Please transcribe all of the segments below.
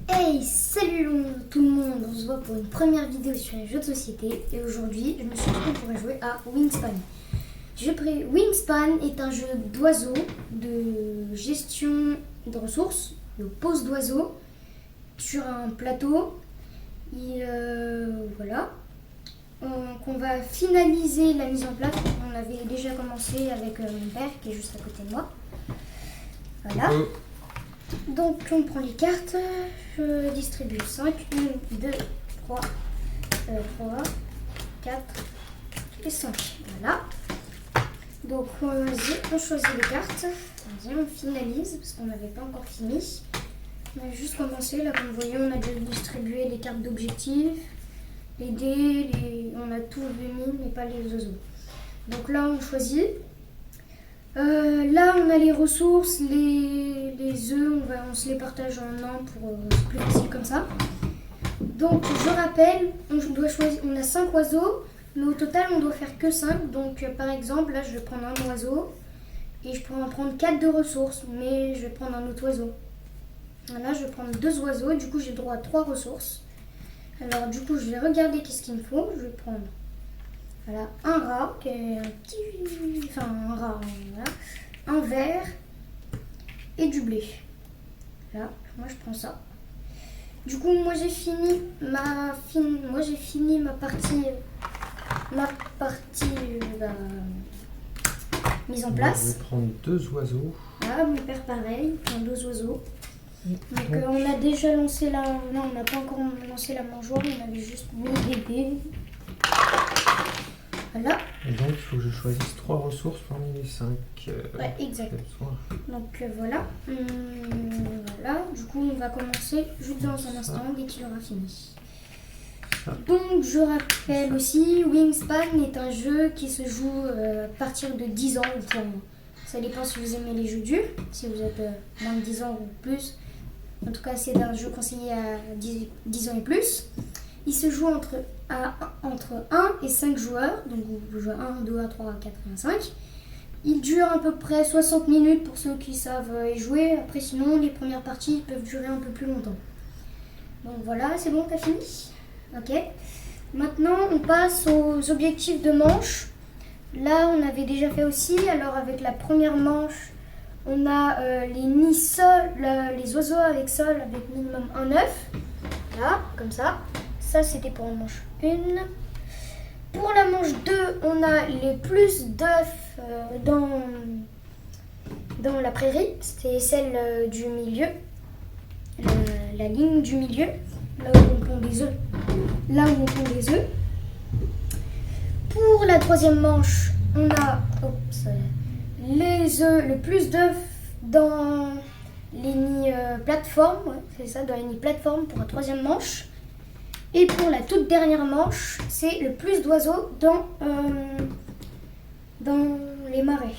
Hey, salut tout le monde, on se voit pour une première vidéo sur les jeux de société et aujourd'hui je me suis retrouvée pour jouer à Wingspan. Wingspan est un jeu d'oiseaux, de gestion de ressources, de pose d'oiseaux sur un plateau. Et voilà. On va finaliser la mise en place. On avait déjà commencé avec mon père qui est juste à côté de moi. Voilà. Donc on prend les cartes, je distribue 5, 1, 2, 3, 4 et 5. Voilà. Donc on choisit les cartes, on finalise parce qu'on n'avait pas encore fini. On a juste commencé, là comme vous voyez on a déjà distribué les cartes d'objectifs, les dés, on a tout mis mais pas les oiseaux. Donc là on choisit. Là on a les ressources, les œufs, on se les partage en un pour c'est plus facile comme ça. Donc je rappelle, on a 5 oiseaux, mais au total on doit faire que 5. Donc par exemple là je vais prendre un oiseau et je peux en prendre 4 de ressources, mais je vais prendre un autre oiseau. Là je vais prendre 2 oiseaux, du coup j'ai le droit à 3 ressources. Alors du coup je vais regarder qu'est-ce qu'il me faut, je vais prendre voilà, un rat, qui est un petit... Enfin, un rat, voilà. Un verre et du blé. Là, moi je prends ça. Du coup, moi j'ai fini ma partie... mise en place. Je vais prendre 2 oiseaux. Voilà, mon père pareil, prend 2 oiseaux. Donc on a déjà lancé la... Non, on n'a pas encore lancé la mangeoire, on avait juste mis des dés. Voilà. Et donc il faut que je choisisse 3 ressources parmi les 5. Ouais, exact. Donc voilà. Voilà. Du coup, on va commencer juste dans un instant dès qu'il aura fini. Donc je rappelle aussi, Wingspan est un jeu qui se joue à partir de 10 ans. Enfin, ça dépend si vous aimez les jeux durs, si vous êtes moins de 10 ans ou plus. En tout cas, c'est un jeu conseillé à 10 ans et plus. Il se joue entre 1 et 5 joueurs, donc vous jouez 1, 2, 3, 4 et 5. Il dure à peu près 60 minutes pour ceux qui savent y jouer. Après sinon, les premières parties peuvent durer un peu plus longtemps. Donc voilà, c'est bon, t'as fini? Ok. Maintenant, on passe aux objectifs de manche. Là, on avait déjà fait aussi. Alors avec la première manche, on a les nids sol, les oiseaux avec sol avec minimum un œuf. Là, comme ça. Ça, c'était pour la manche 1. Pour la manche 2, on a les plus d'œufs dans la prairie. C'est celle du milieu. La ligne du milieu. Là où on pond des œufs. Là où on pond des œufs. Pour la troisième manche, on a les œufs, le plus d'œufs dans les nids plateformes. Ouais, c'est ça, dans les nids plateformes pour la troisième manche. Et pour la toute dernière manche, c'est le plus d'oiseaux dans les marais.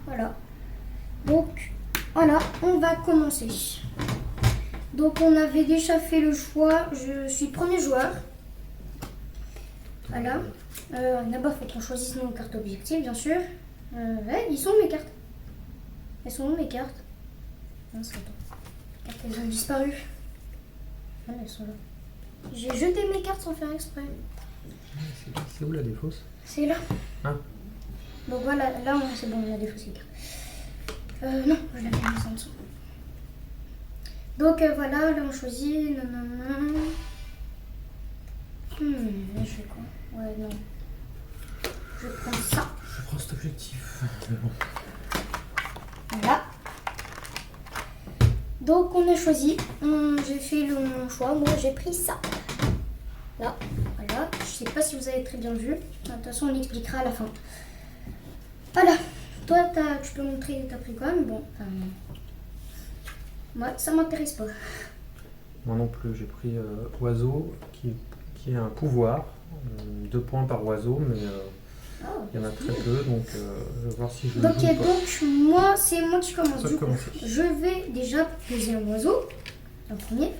Voilà. Donc, voilà, on va commencer. Donc, on avait déjà fait le choix. Je suis premier joueur. Voilà. D'abord, il faut qu'on choisisse nos cartes objectives, bien sûr. Ouais, ils sont où mes cartes? Elles sont où mes cartes? Non, c'est attends. Les cartes, elles ont disparu. Ah, elles sont là. J'ai jeté mes cartes sans faire exprès. C'est où la défausse? C'est là. Ah. Donc voilà, là c'est bon, on a défaussé les cartes. Non, je l'avais mis en dessous. Donc voilà, là on choisit. Là je fais quoi? Ouais, non. Je prends ça. Je prends cet objectif. Mais bon. Voilà. Donc on a choisi, j'ai fait mon choix, moi j'ai pris ça. Là, voilà, je sais pas si vous avez très bien vu, de toute façon on expliquera à la fin. Voilà, toi tu peux montrer t'as pris quoi, mais bon, moi ça m'intéresse pas. Moi non plus, j'ai pris oiseau qui a un pouvoir, 2 points par oiseau, mais il y en a très peu, donc je vais voir si je le joue ou pas. Donc moi, c'est moi qui commence. Du coup, commencer. je vais déjà poser un oiseau, un premier,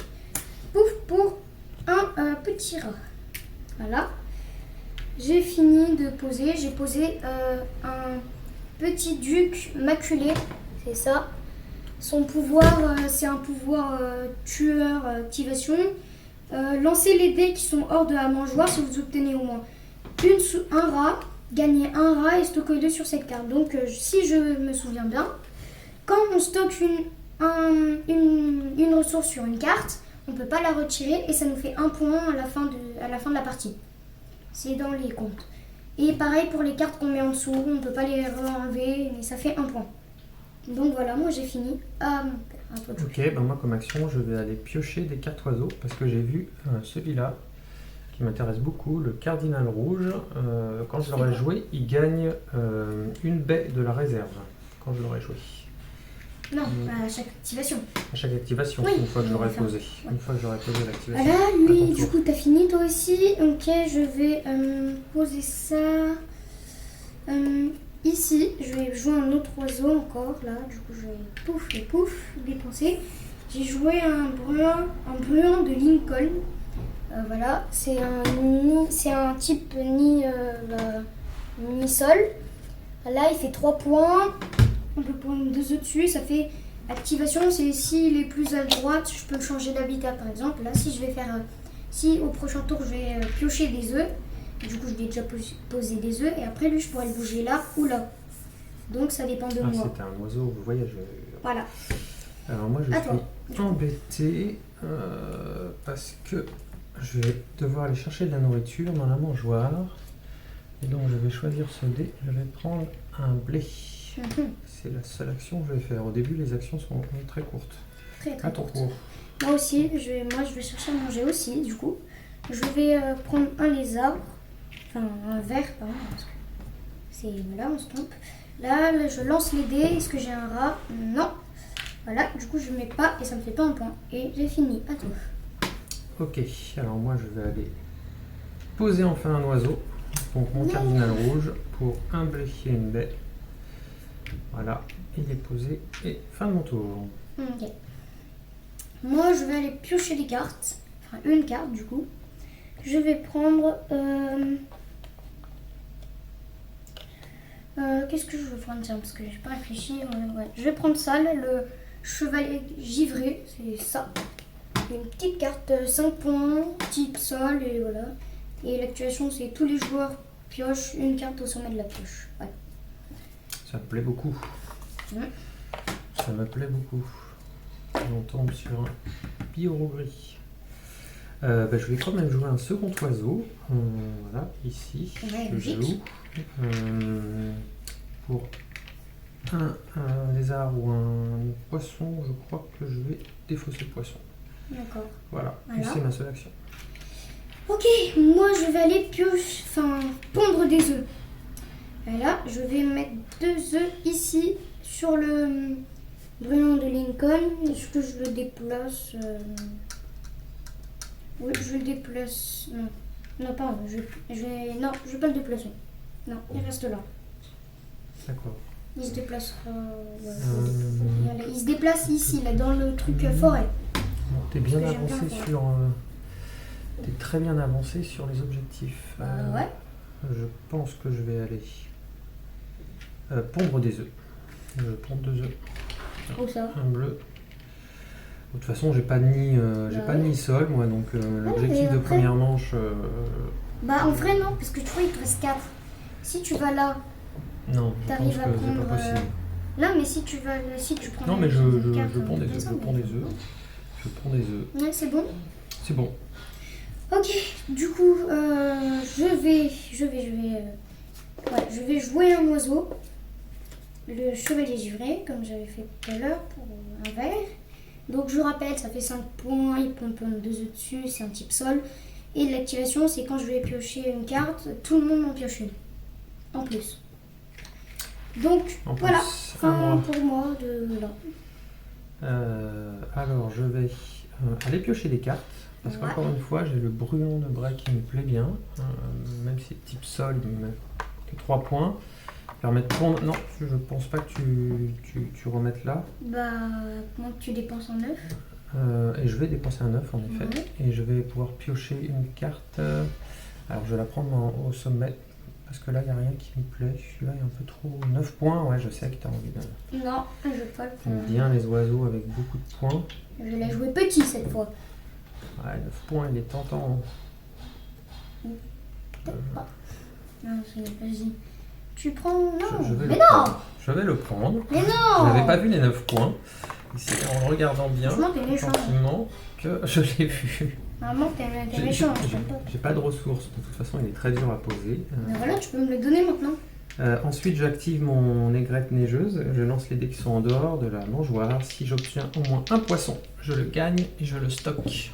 pouf, pour un petit rat. Voilà. J'ai fini de poser, j'ai posé un petit duc maculé, c'est ça. Son pouvoir, c'est un pouvoir tueur, activation. Lancez les dés qui sont hors de la mangeoire si vous obtenez au moins un rat. Gagnez un rat et stockez-le sur cette carte. Donc, si je me souviens bien, quand on stocke une ressource sur une carte, on ne peut pas la retirer et ça nous fait un point à la fin de la partie. C'est dans les comptes. Et pareil pour les cartes qu'on met en dessous, on ne peut pas les enlever, mais ça fait un point. Donc voilà, moi j'ai fini. Ok, ben moi comme action, je vais aller piocher des cartes oiseaux parce que j'ai vu celui-là qui m'intéresse beaucoup, le cardinal rouge. Quand je l'aurai joué, il gagne une baie de la réserve quand je l'aurai joué. Non, à chaque activation. À chaque activation, oui, une fois que je l'aurai posé. Ouais. Une fois que j'aurai posé l'activation. Voilà, lui, du coup, t'as fini toi aussi. Ok, je vais poser ça ici. Je vais jouer un autre oiseau encore, là. Du coup, je vais pouf, dépenser. J'ai joué un bruant de Lincoln. Voilà, c'est un type ni sol. Là, il fait 3 points. On peut prendre 2 œufs dessus, ça fait activation, c'est s'il est plus à droite, je peux changer d'habitat par exemple. Là, si au prochain tour je vais piocher des œufs, du coup je vais déjà poser des œufs et après lui je pourrais le bouger là ou là. Donc ça dépend de moi. C'était un oiseau voyageur. Voilà. Alors moi je suis embêté parce que je vais devoir aller chercher de la nourriture dans la mangeoire. Et donc je vais choisir ce dé, je vais prendre un blé. C'est la seule action que je vais faire. Au début, les actions sont très courtes. Très courtes. Moi aussi, je vais chercher à manger aussi, du coup. Je vais prendre un lézard, enfin un ver, pardon, parce que c'est là, on se trompe. Là, je lance les dés. Est-ce que j'ai un rat? Non. Voilà, du coup, je mets pas et ça me fait pas un point. Et j'ai fini. À toi. Ok, alors moi, je vais aller poser enfin un oiseau. Donc mon cardinal rouge pour un blé et une baie. Voilà, il est posé et fin de mon tour. Ok. Moi, je vais aller piocher des cartes. Enfin, une carte du coup. Je vais prendre... qu'est-ce que je veux prendre ça? Parce que j'ai pas réfléchi. Ouais. Je vais prendre ça, là, le chevalier givré. C'est ça. Une petite carte 5 points, type sol et voilà. Et l'actuation, c'est tous les joueurs piochent une carte au sommet de la pioche. Voilà. Ça me plaît beaucoup. Ça me plaît beaucoup. On tombe sur un pyro gris. Je vais quand même jouer un second oiseau. Voilà, ici. Ouais, je joue. Pour un lézard ou un poisson, je crois que je vais défausser le poisson. D'accord. Voilà. Et c'est ma seule action. Ok, moi je vais aller pondre des œufs. Et là, je vais mettre 2 œufs ici sur le brûlant de Lincoln. Est-ce que je le déplace? Oui, je le déplace. Non, pardon. Non, je vais pas le déplacer. Non, il reste là. D'accord. Il se déplacera. Il se déplace ici, là, dans le truc forêt. Bon, t'es bien avancé sur. T'es très bien avancé sur les objectifs. Ouais. Je pense que je vais aller pondre des œufs. Je vais prendre 2 œufs. Où ça? Un bleu. De toute façon, j'ai pas de nid sol, moi, donc l'objectif de première manche. En vrai, non, parce que tu vois, il te reste 4. Si tu vas là, non, je pense que c'est pas possible. Là, mais si tu prends. Non, mais je prends des œufs. Je prends des œufs. Je prends des œufs. Ouais, c'est bon. C'est bon. Ok, du coup, je vais jouer un oiseau, le chevalier givré, comme j'avais fait tout à l'heure pour un ver. Donc je rappelle, ça fait 5 points, il peut pondre 2 œufs dessus, c'est un type sol. Et l'activation, c'est quand je vais piocher une carte, tout le monde en pioche une, en plus. Donc voilà, fin pour moi de là. Alors je vais aller piocher des cartes. Parce qu'encore une fois, j'ai le brûlant de bras qui me plaît bien. Même si c'est type sol, il me met que 3 points. Permet de prendre... Non, je pense pas que tu remettes là. Moi tu dépenses un œuf. Et je vais dépenser un œuf en effet. Et je vais pouvoir piocher une carte. Alors je vais la prendre au sommet. parce que là, il n'y a rien qui me plaît. Celui-là est un peu trop... 9 points, ouais, je sais que tu as envie de... Non, je veux pas le J'aime prendre. bien les oiseaux avec beaucoup de points. Je l'ai joué petit cette fois. Ouais, 9 points, il est tentant. Peut-être pas. Non, vas-y. Tu prends... Non, Je vais mais le non prendre. Je vais le prendre. Mais Je non n'avais pas vu les 9 points. Et c'est en le regardant bien, Franchement, t'es méchant. gentiment, que je l'ai vu. Maman, t'es J'ai- méchant, j'ai- je t'aime pas. J'ai pas de ressources, de toute façon il est très dur à poser. Mais voilà, tu peux me le donner maintenant. Ensuite j'active mon aigrette neigeuse, je lance les dés qui sont en dehors de la mangeoire. Si j'obtiens au moins un poisson, je le gagne et je le stocke.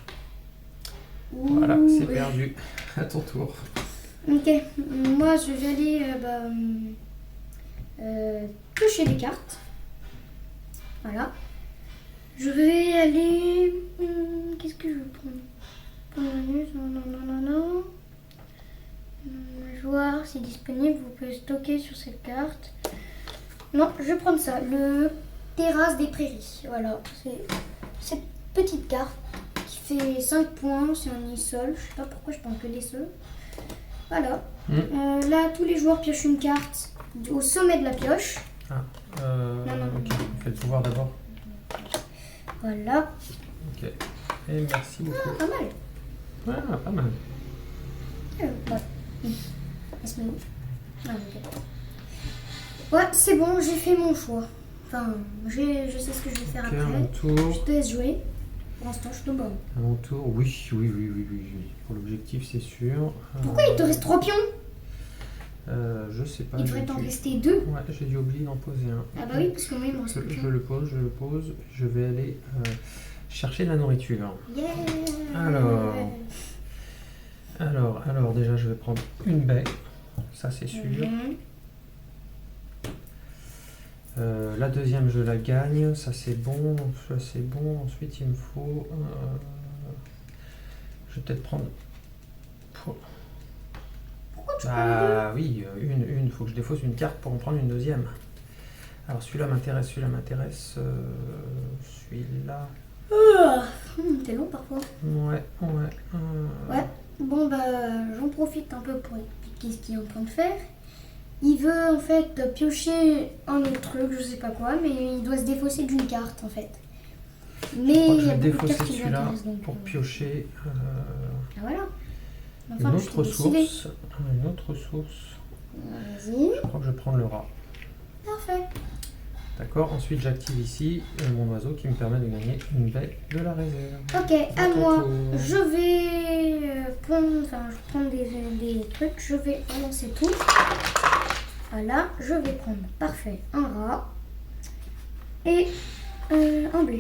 Voilà, Ouh, c'est perdu. À ton tour. Ok, moi je vais aller piocher des cartes. Voilà. Je vais aller... qu'est-ce que je vais prendre? Non. Joueur, c'est disponible, vous pouvez stocker sur cette carte. Non, je vais prendre ça. Le terrasse des prairies. Voilà, c'est cette petite carte qui fait 5 points. C'est un isol. Je sais pas pourquoi je prends que des sols. Voilà. Là, tous les joueurs piochent une carte au sommet de la pioche. Ah, Non. ok, fais le pouvoir d'abord. Voilà. Ok, et merci beaucoup. Pas mal. Ah, pas mal. Voilà. Laisse-moi. Ah, ok. Ouais, c'est bon, j'ai fait mon choix. Enfin, je sais ce que je vais faire Ok, à mon après. Je tour. te laisse jouer. Pour l'instant, je te bats. À mon tour, oui. Pour l'objectif, c'est sûr. Pourquoi il te reste 3 pions? Je sais pas. Il devrait j'ai t'en dû- rester 2. Ouais, j'ai dû oublier d'en poser un. Ah bah oui, parce que moi, il me reste Je, plus je qu'un. le pose. Je vais aller chercher de la nourriture. Yeah. Alors, déjà, je vais prendre une baie. Ça, c'est sûr. La deuxième, je la gagne. Ça, c'est bon. Ensuite, il me faut... je vais peut-être prendre... Pourquoi tu prends Ah oui, une. Faut que je défausse une carte pour en prendre une deuxième. Alors, celui-là m'intéresse. Celui-là... T'es long parfois. Ouais. Ouais. Bon bah j'en profite un peu pour expliquer ce qu'il est en train de faire. Il veut en fait piocher un autre truc, je sais pas quoi, mais il doit se défausser d'une carte en fait. Mais Je crois que il je y a vais beaucoup de défausser cartes qui celui-là l'intéressent donc. pour piocher Ah, voilà. une Enfin, autre source. Vas-y. Je crois que je vais prendre le rat. Parfait. D'accord, ensuite j'active ici mon oiseau qui me permet de gagner une baie de la réserve. Ok, à À ton moi. tour. Je vais prendre des trucs, je vais relancer tout. Voilà, je vais prendre, parfait, un rat et un bleu.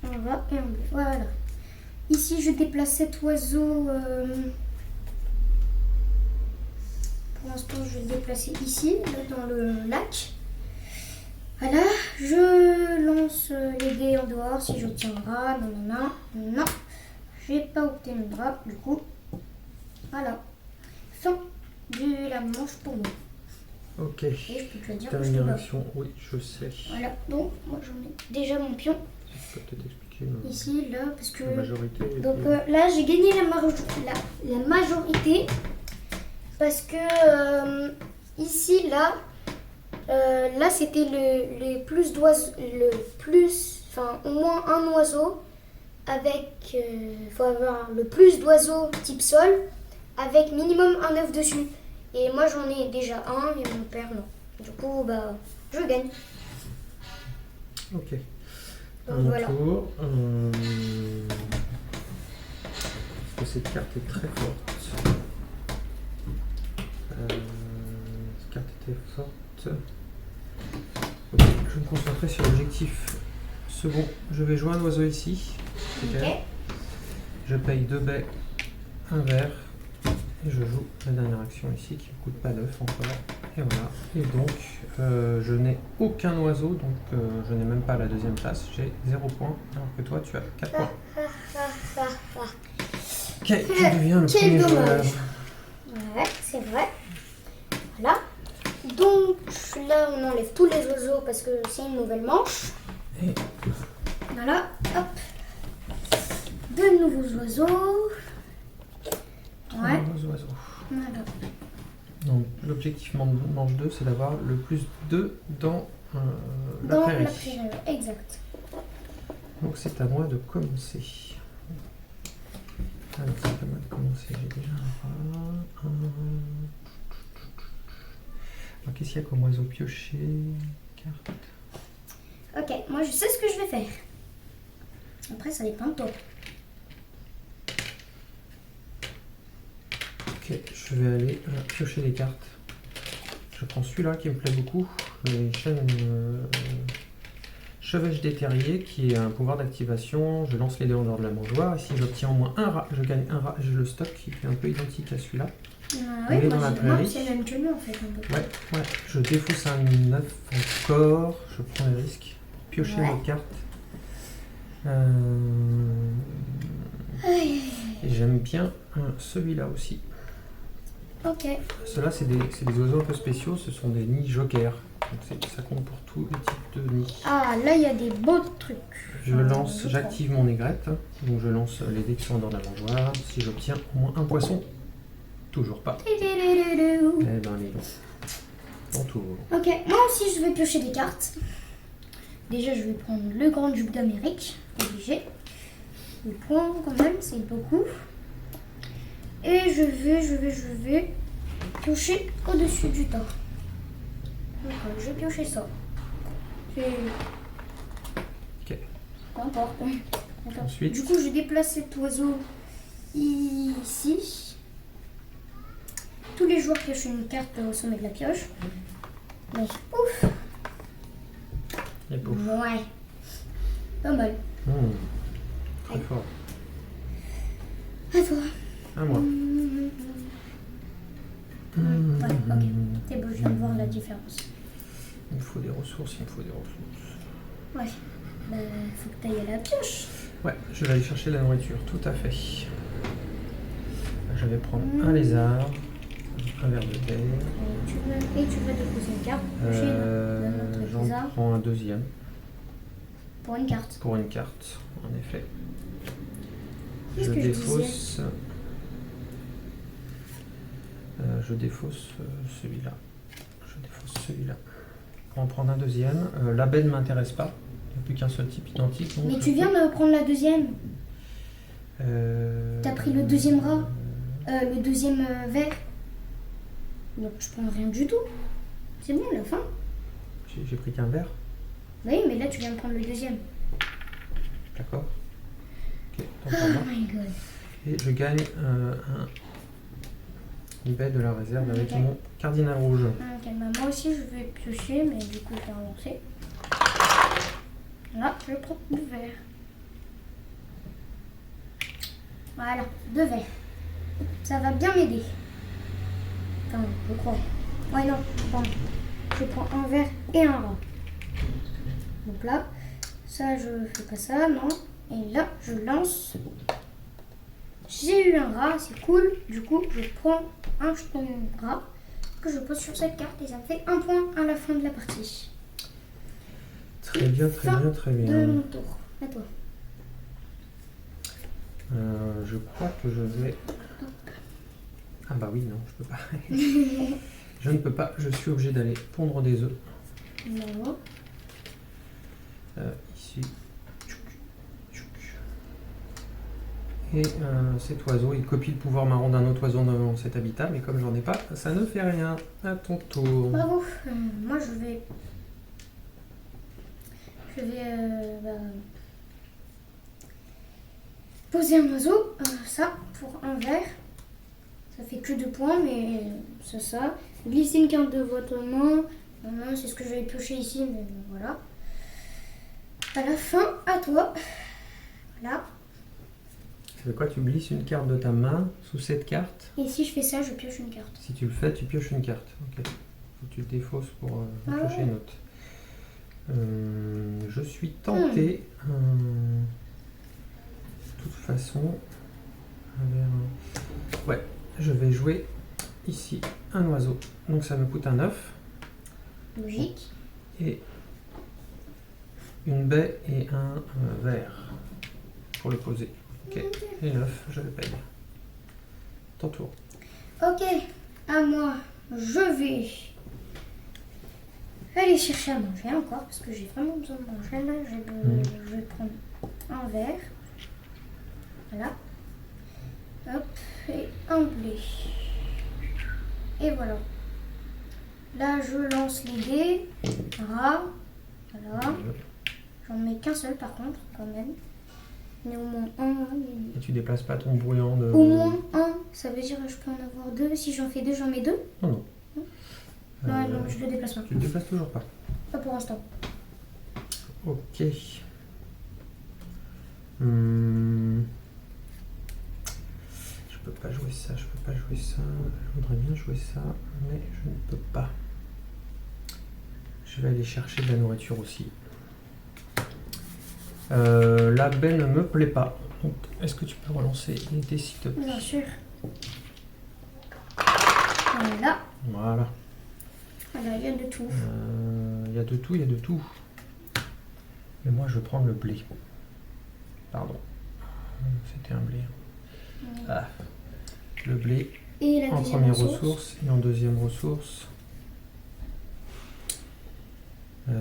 Un rat et un bleu, voilà. Ici, je déplace cet oiseau. Pour l'instant, je vais le déplacer ici, là, dans le lac. Voilà, je lance les dés en dehors si j'obtiens un rat. Non. J'ai pas obtenu de rat, du coup. Voilà. Fin de la manche pour moi. Ok. Et je peux te le dire que je te Dernière bats. action, oui, je sais. Voilà, donc moi j'en ai déjà mon pion Je peux peut-être expliquer ici, là, parce que... la majorité. et Donc puis- là, j'ai gagné la majorité parce que ici, là, c'était le plus d'oiseaux, enfin au moins un oiseau avec, faut avoir le plus d'oiseaux type sol avec minimum un œuf dessus. Et moi j'en ai déjà un et mon père non. Du coup, bah, je gagne. Ok. À Donc mon voilà. tour. Parce que cette carte est très forte. Cette carte était forte. Ok, je vais me concentrer sur l'objectif second. Je vais jouer un oiseau ici. Ok. Je paye 2 baies, un vert. Et je joue la dernière action ici qui ne coûte pas d'œuf encore. Et voilà. Et donc, je n'ai aucun oiseau, donc je n'ai même pas la deuxième place. J'ai 0 points, alors que toi, tu as 4 points. Ok, tu deviens le Quel premier joueur. dommage. Ouais, c'est vrai. Voilà. Donc là, on enlève tous les oiseaux parce que c'est une nouvelle manche. Et Voilà, hop. De nouveaux oiseaux. Ouais. trois oiseaux. Voilà. Donc l'objectif manche 2, c'est d'avoir le plus 2 dans la Dans prairie. la prairie, exact. Donc c'est à moi de commencer. Alors c'est à moi de commencer, j'ai déjà un rat. Alors qu'est-ce qu'il y a comme oiseau pioché? Carte. Ok, moi je sais ce que je vais faire. Après ça dépend de toi. Ok, je vais aller piocher les cartes. Je prends celui-là qui me plaît beaucoup, les Chevêche des Terriers, qui est un pouvoir d'activation. Je lance les dés en dehors de la mangeoire, et si j'obtiens au moins un rat, je gagne un rat et je le stocke, qui est un peu identique à celui-là. Oui, moi c'est le même que lui en fait. Un peu. Ouais, je défausse un 9 encore, je prends les risques pour piocher les cartes. Et j'aime bien celui-là aussi. Ok. Ceux-là, c'est des oiseaux un peu spéciaux, ce sont des nids jokers. Donc ça compte pour tous les types de nids. Ah, là il y a des beaux trucs. J'active mon aigrette, donc je lance les dés qui sont dans la mangeoire. Si j'obtiens au moins un poisson, toujours pas. Eh ben, allez, on tourne. Ok, moi aussi je vais piocher des cartes. Déjà, je vais prendre le grand duc d'Amérique, obligé. Le point quand même, c'est beaucoup. Et je vais piocher au-dessus du tas. Donc, je vais piocher ça. Ok. Peu importe. Ensuite. Du coup, je déplace cet oiseau ici. Tous les joueurs piochent une carte au sommet de la pioche. Mais ouf. Et pouf. Ouais. Pas mal. Très fort. À toi. À moi. Ouais, ok. C'est beau, je viens de voir la différence. Il me faut des ressources, Ouais. Bah, faut que tu ailles à la pioche. Ouais, je vais aller chercher la nourriture, tout à fait. Je vais prendre un lézard, un verre de terre. Et tu vas déposer une carte. J'en prends un deuxième. Pour une carte. Pour une carte, en effet. Qu'est-ce que défausse. Je défausse celui-là. Pour en prendre un deuxième. La baie ne m'intéresse pas. Il n'y a plus qu'un seul type identique. Donc mais tu viens de prendre la deuxième. T'as pris le deuxième rat. Le deuxième verre. Donc je prends rien du tout. C'est bon, la fin. J'ai pris qu'un verre. Oui, mais là tu viens de prendre le deuxième. D'accord. Ok, Oh my god. Et je gagne une baie de la réserve avec mon cardinal rouge. Ok, bah moi aussi je vais piocher, mais du coup je vais relancer. Là, je prends du verre. Voilà, 2 verres. Ça va bien m'aider. Enfin, je crois. Ouais, non, pardon. Je prends un verre et un rat. Donc là, ça, je fais pas ça, non. Et là, je lance. J'ai eu un rat, c'est cool. Du coup, je prends un jeton rat que je pose sur cette carte et ça me fait un point à la fin de la partie. Très bien, très bien, très bien. De mon tour. À toi. Je crois que je vais... Ah bah oui, non, je peux pas. Je ne peux pas, je suis obligé d'aller pondre des œufs. Non. Ici. Et cet oiseau, il copie le pouvoir marron d'un autre oiseau dans cet habitat, mais comme j'en ai pas, ça ne fait rien. À ton tour. Bravo. Moi, je vais poser un oiseau. Ça, pour un verre. Ça fait que 2 points, mais c'est ça. Glissez une carte de votre main. C'est ce que je vais piocher ici, mais voilà. À la fin, à toi. Voilà. Ça fait quoi? Tu glisses une carte de ta main sous cette carte? Et si je fais ça, je pioche une carte. Si tu le fais, tu pioches une carte. Ok. Faut que tu le défausses pour piocher une autre. Je suis tenté. De toute façon. Ouais, je vais jouer ici un oiseau. Donc ça me coûte un œuf. Logique. Et une baie et un verre pour le poser. Ok, et l'œuf, je le paye. Ton tour. Ok, à moi. je vais aller chercher à manger encore parce que j'ai vraiment besoin de manger. Là, je vais prendre un verre. Voilà. Hop, et un blé. Et voilà. Là, je lance les dés. Voilà. J'en mets qu'un seul par contre, quand même. Mais au moins un. Et tu déplaces pas ton brouillon de... Au moins un, ça veut dire que je peux en avoir deux. Si j'en fais deux, j'en mets deux. Non. Non, je le déplace pas. Tu le déplaces toujours pas. Pas pour l'instant. Ok. Je peux pas jouer ça, je peux pas jouer ça. Je voudrais bien jouer ça, mais je ne peux pas. Je vais aller chercher de la nourriture aussi. La baie ne me plaît pas. Donc, est-ce que tu peux relancer les dés s'il te plaît? Bien sûr. Voilà. Voilà. Alors, il y a de tout. Il y a de tout, il y a de tout. Et moi, je vais prendre le blé. Pardon. C'était un blé. Ah. Le blé Et la en première ressource et en deuxième ressource. Je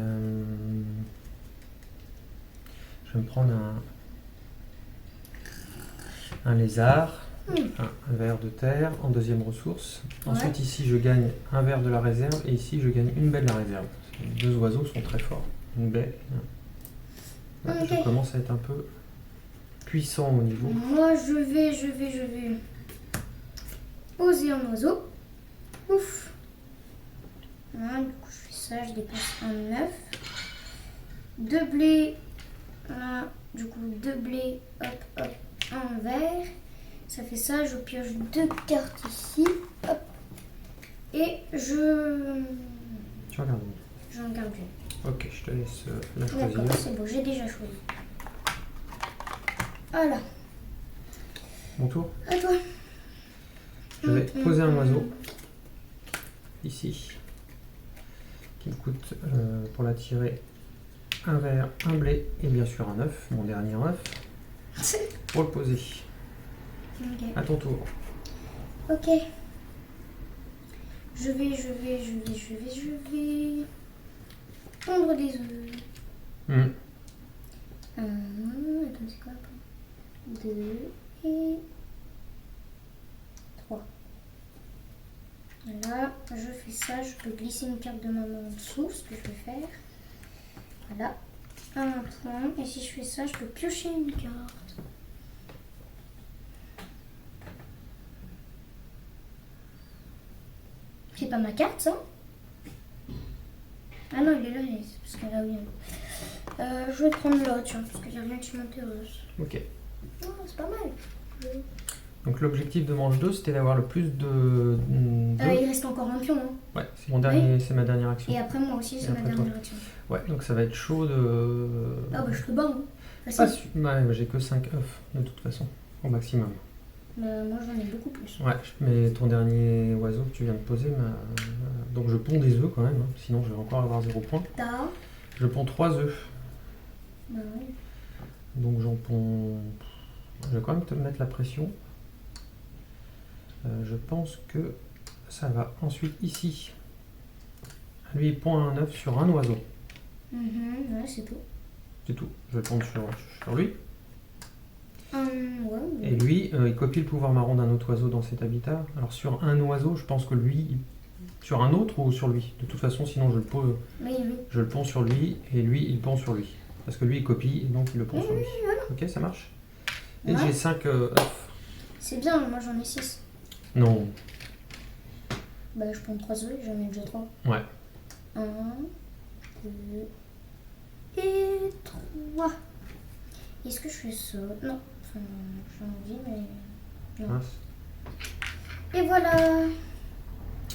vais me prendre un lézard, un ver de terre en deuxième ressource. Ensuite ici je gagne un ver de la réserve et ici je gagne une baie de la réserve. Les deux oiseaux sont très forts. Une baie. Là, je commence à être un peu puissant au niveau. Moi je vais poser un oiseau. Ouf. Voilà, du coup je fais ça, je dépasse un œuf. Deux blés. Voilà, du coup deux blés, hop, un vert. Ça fait ça, je pioche deux cartes ici. Hop. Et Tu regardes. j'en garde une. Ok, je te laisse la choisir. D'accord, c'est bon, j'ai déjà choisi. Voilà. Mon tour. À toi. Je vais poser un oiseau. Ici. Qui me coûte pour l'attirer un verre, un blé et bien sûr un œuf, mon dernier œuf, pour le poser. Okay. À ton tour. Ok. Je vais pondre des œufs. Attends, c'est quoi? 2 et 3. Voilà, je fais ça, je peux glisser une carte de maman en dessous, ce que je vais faire. Voilà, un point. Et si je fais ça, je peux piocher une carte. C'est pas ma carte, ça? Ah non, il est là, parce que là, oui. Je vais prendre l'autre, tiens, parce qu'il n'y a rien qui m'intéresse. Ok. Oh, c'est pas mal. Donc l'objectif de manche 2, c'était d'avoir le plus de... il reste encore un pion. Hein. Ouais, c'est mon dernier, c'est ma dernière action. Et après moi aussi, c'est ma dernière action. Ouais, donc ça va être chaud de... Ah bah je te bats, hein. Ouais, j'ai que 5 œufs, de toute façon, au maximum. Moi j'en ai beaucoup plus. Ouais, mais ton dernier oiseau que tu viens de poser, donc je ponds des œufs quand même, hein, sinon je vais encore avoir 0 points. Je ponds 3 œufs. Bah oui. Donc j'en ponds... Je vais quand même te mettre la pression. Je pense que ça va ensuite ici. Lui il pond un œuf sur un oiseau. Ouais, c'est tout. C'est tout. Je vais pondre sur lui. Ouais. Et lui, il copie le pouvoir marron d'un autre oiseau dans cet habitat. Alors sur un oiseau, je pense que lui... Sur un autre ou sur lui? De toute façon, sinon je le pose. Oui. Je le pond sur lui et lui il pond sur lui. Parce que lui il copie et donc il le pond sur lui. Voilà. Ok, ça marche. Et j'ai 5 œufs. C'est bien, moi j'en ai 6. Non. Bah je prends 3 œufs et j'en ai déjà 3. Ouais. 1, 2 et 3. Est-ce que je fais ça? Non. Enfin, j'ai envie, mais... Non. Et voilà.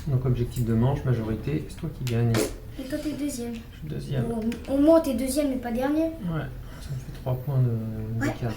Donc objectif de manche, majorité, c'est toi qui gagne. Et toi t'es deuxième. Je suis deuxième. Au moins t'es deuxième mais pas dernier. Ouais, ça me fait 3 points d'écart.